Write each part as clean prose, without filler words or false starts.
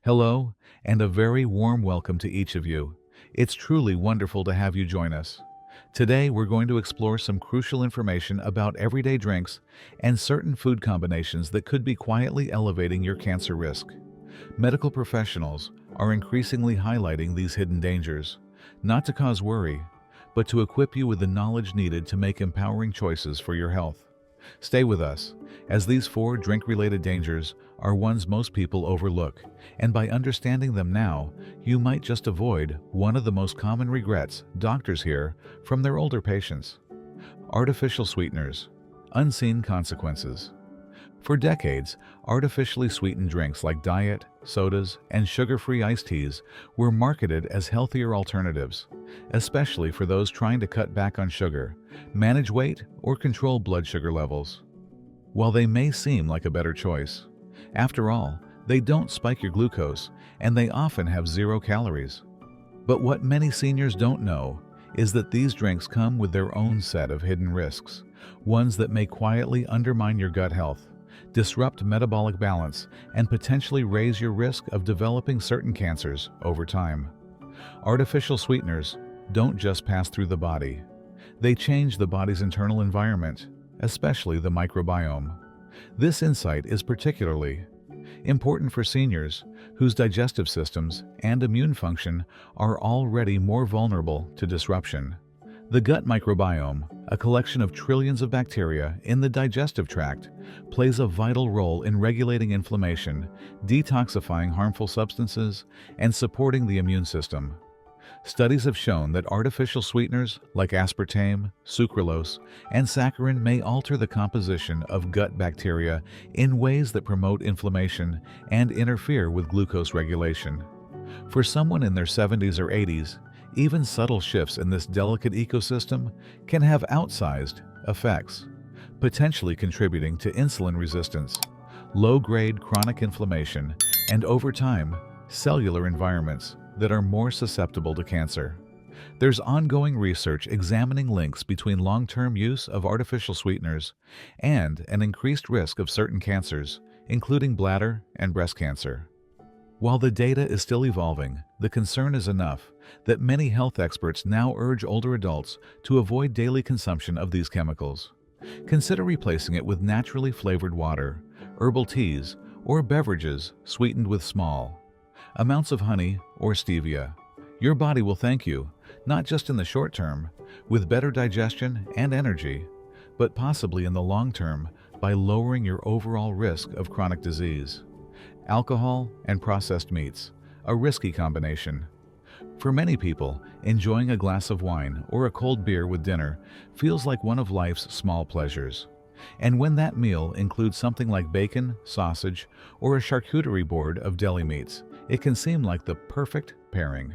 Hello, and a very warm welcome to each of you. It's truly wonderful to have you join us. Today, we're going to explore some crucial information about everyday drinks and certain food combinations that could be quietly elevating your cancer risk. Medical professionals are increasingly highlighting these hidden dangers, not to cause worry, but to equip you with the knowledge needed to make empowering choices for your health. Stay with us, as these four drink-related dangers are ones most people overlook, and by understanding them now, you might just avoid one of the most common regrets doctors hear from their older patients. Artificial sweeteners, unseen consequences. For decades, artificially sweetened drinks like diet, sodas, and sugar-free iced teas were marketed as healthier alternatives, especially for those trying to cut back on sugar, manage weight, or control blood sugar levels. While they may seem like a better choice, after all, they don't spike your glucose, and they often have 0 calories. But what many seniors don't know is that these drinks come with their own set of hidden risks, ones that may quietly undermine your gut health, disrupt metabolic balance, and potentially raise your risk of developing certain cancers over time. Artificial sweeteners don't just pass through the body. They change the body's internal environment, especially the microbiome. This insight is particularly important for seniors whose digestive systems and immune function are already more vulnerable to disruption. The gut microbiome, a collection of trillions of bacteria in the digestive tract, plays a vital role in regulating inflammation, detoxifying harmful substances, and supporting the immune system. Studies have shown that artificial sweeteners like aspartame, sucralose, and saccharin may alter the composition of gut bacteria in ways that promote inflammation and interfere with glucose regulation. For someone in their 70s or 80s, even subtle shifts in this delicate ecosystem can have outsized effects, potentially contributing to insulin resistance, low-grade chronic inflammation, and over time, cellular environments that are more susceptible to cancer. There's ongoing research examining links between long-term use of artificial sweeteners and an increased risk of certain cancers, including bladder and breast cancer. While the data is still evolving, the concern is enough that many health experts now urge older adults to avoid daily consumption of these chemicals. Consider replacing it with naturally flavored water, herbal teas, or beverages sweetened with small amounts of honey or stevia. Your body will thank you, not just in the short term, with better digestion and energy, but possibly in the long term by lowering your overall risk of chronic disease. Alcohol and processed meats, a risky combination. For many people, enjoying a glass of wine or a cold beer with dinner feels like one of life's small pleasures. And when that meal includes something like bacon, sausage, or a charcuterie board of deli meats, it can seem like the perfect pairing.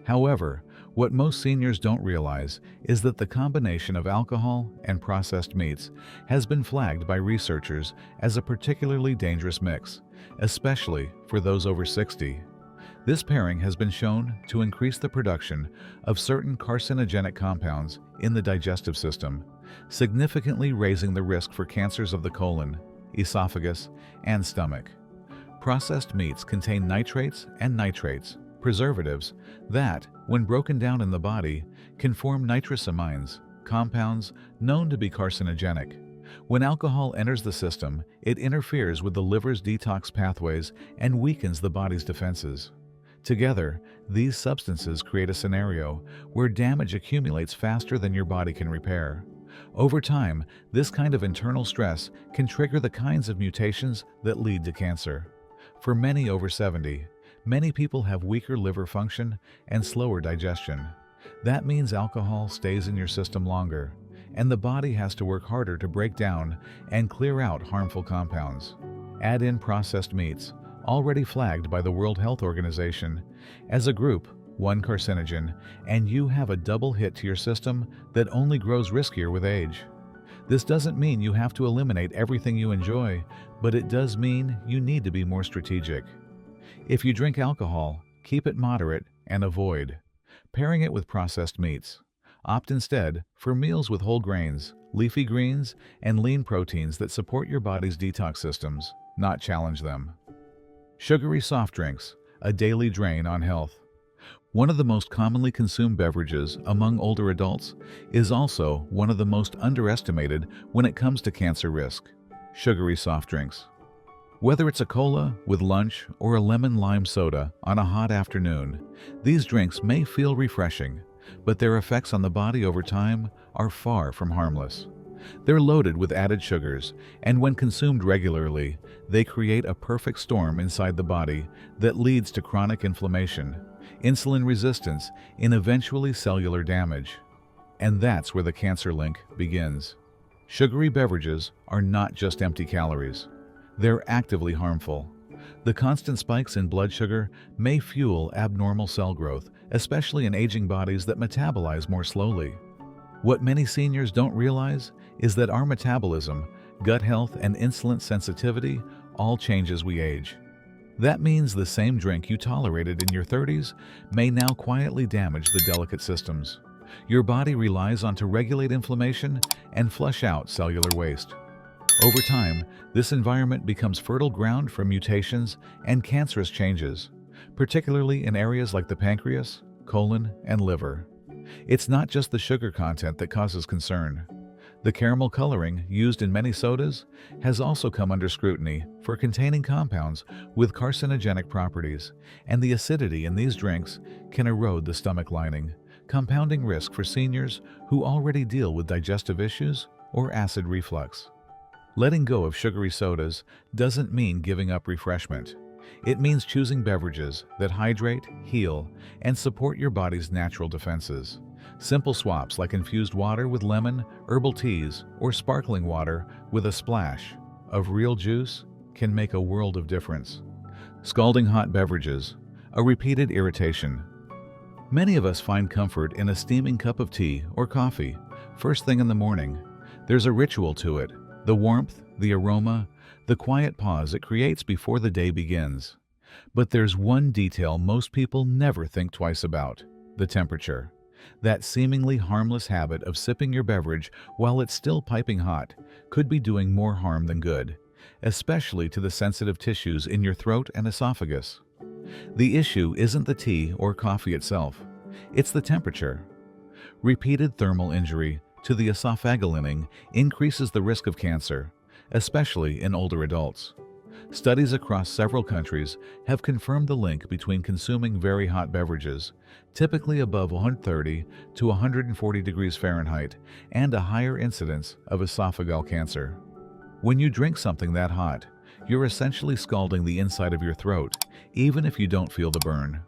However, what most seniors don't realize is that the combination of alcohol and processed meats has been flagged by researchers as a particularly dangerous mix, especially for those over 60. This pairing has been shown to increase the production of certain carcinogenic compounds in the digestive system, significantly raising the risk for cancers of the colon, esophagus, and stomach. Processed meats contain nitrates and nitrates, preservatives that, when broken down in the body, can form nitrosamines, compounds known to be carcinogenic. When alcohol enters the system, it interferes with the liver's detox pathways and weakens the body's defenses. Together, these substances create a scenario where damage accumulates faster than your body can repair. Over time, this kind of internal stress can trigger the kinds of mutations that lead to cancer. For many over 70, many people have weaker liver function and slower digestion. That means alcohol stays in your system longer, and the body has to work harder to break down and clear out harmful compounds. Add in processed meats, already flagged by the World Health Organization as a group 1 carcinogen, and you have a double hit to your system that only grows riskier with age. This doesn't mean you have to eliminate everything you enjoy, but it does mean you need to be more strategic. If you drink alcohol, keep it moderate and avoid pairing it with processed meats. Opt instead for meals with whole grains, leafy greens, and lean proteins that support your body's detox systems, not challenge them. Sugary soft drinks, a daily drain on health. One of the most commonly consumed beverages among older adults is also one of the most underestimated when it comes to cancer risk: sugary soft drinks. Whether it's a cola with lunch or a lemon lime soda on a hot afternoon, these drinks may feel refreshing, but their effects on the body over time are far from harmless. They're loaded with added sugars, and when consumed regularly, they create a perfect storm inside the body that leads to chronic inflammation, insulin resistance, and eventually cellular damage. And that's where the cancer link begins. Sugary beverages are not just empty calories. They're actively harmful. The constant spikes in blood sugar may fuel abnormal cell growth, especially in aging bodies that metabolize more slowly. What many seniors don't realize is that our metabolism, gut health, and insulin sensitivity all change as we age. That means the same drink you tolerated in your 30s may now quietly damage the delicate systems your body relies on to regulate inflammation and flush out cellular waste. Over time, this environment becomes fertile ground for mutations and cancerous changes, particularly in areas like the pancreas, colon, and liver. It's not just the sugar content that causes concern. The caramel coloring used in many sodas has also come under scrutiny for containing compounds with carcinogenic properties, and the acidity in these drinks can erode the stomach lining, compounding risk for seniors who already deal with digestive issues or acid reflux. Letting go of sugary sodas doesn't mean giving up refreshment. It means choosing beverages that hydrate, heal, and support your body's natural defenses. Simple swaps like infused water with lemon, herbal teas, or sparkling water with a splash of real juice can make a world of difference. Scalding hot beverages, a repeated irritation. Many of us find comfort in a steaming cup of tea or coffee first thing in the morning. There's a ritual to it: the warmth, the aroma, the quiet pause it creates before the day begins. But there's one detail most people never think twice about: the temperature. That seemingly harmless habit of sipping your beverage while it's still piping hot could be doing more harm than good, especially to the sensitive tissues in your throat and esophagus. The issue isn't the tea or coffee itself, it's the temperature. Repeated thermal injury to the esophageal lining increases the risk of cancer, especially in older adults. Studies across several countries have confirmed the link between consuming very hot beverages, typically above 130 to 140 degrees Fahrenheit, and a higher incidence of esophageal cancer. When you drink something that hot, you're essentially scalding the inside of your throat, even if you don't feel the burn.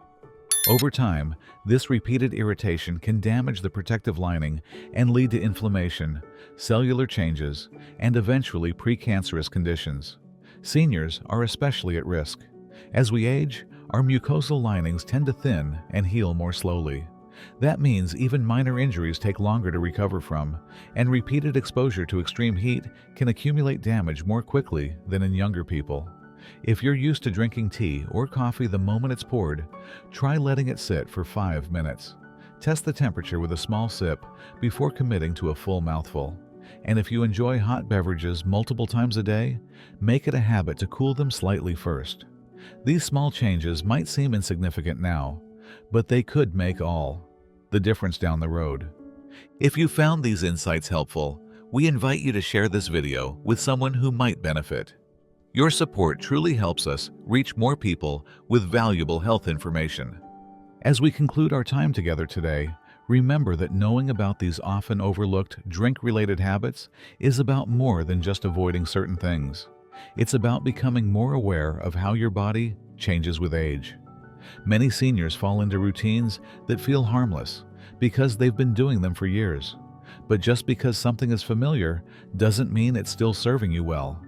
Over time, this repeated irritation can damage the protective lining and lead to inflammation, cellular changes, and eventually precancerous conditions. Seniors are especially at risk. As we age, our mucosal linings tend to thin and heal more slowly. That means even minor injuries take longer to recover from, and repeated exposure to extreme heat can accumulate damage more quickly than in younger people. If you're used to drinking tea or coffee the moment it's poured, try letting it sit for 5 minutes. Test the temperature with a small sip before committing to a full mouthful. And if you enjoy hot beverages multiple times a day, make it a habit to cool them slightly first. These small changes might seem insignificant now, but they could make all the difference down the road. If you found these insights helpful, we invite you to share this video with someone who might benefit. Your support truly helps us reach more people with valuable health information. As we conclude our time together today, remember that knowing about these often overlooked drink-related habits is about more than just avoiding certain things. It's about becoming more aware of how your body changes with age. Many seniors fall into routines that feel harmless because they've been doing them for years. But just because something is familiar doesn't mean it's still serving you well.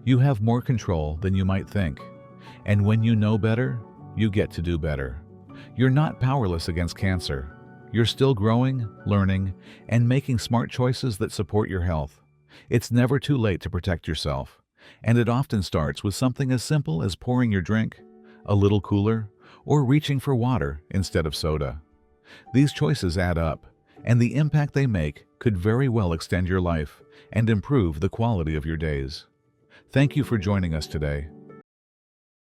You have more control than you might think. And when you know better, you get to do better. You're not powerless against cancer. You're still growing, learning, and making smart choices that support your health. It's never too late to protect yourself, and it often starts with something as simple as pouring your drink a little cooler or reaching for water instead of soda. These choices add up, and the impact they make could very well extend your life and improve the quality of your days. Thank you for joining us today.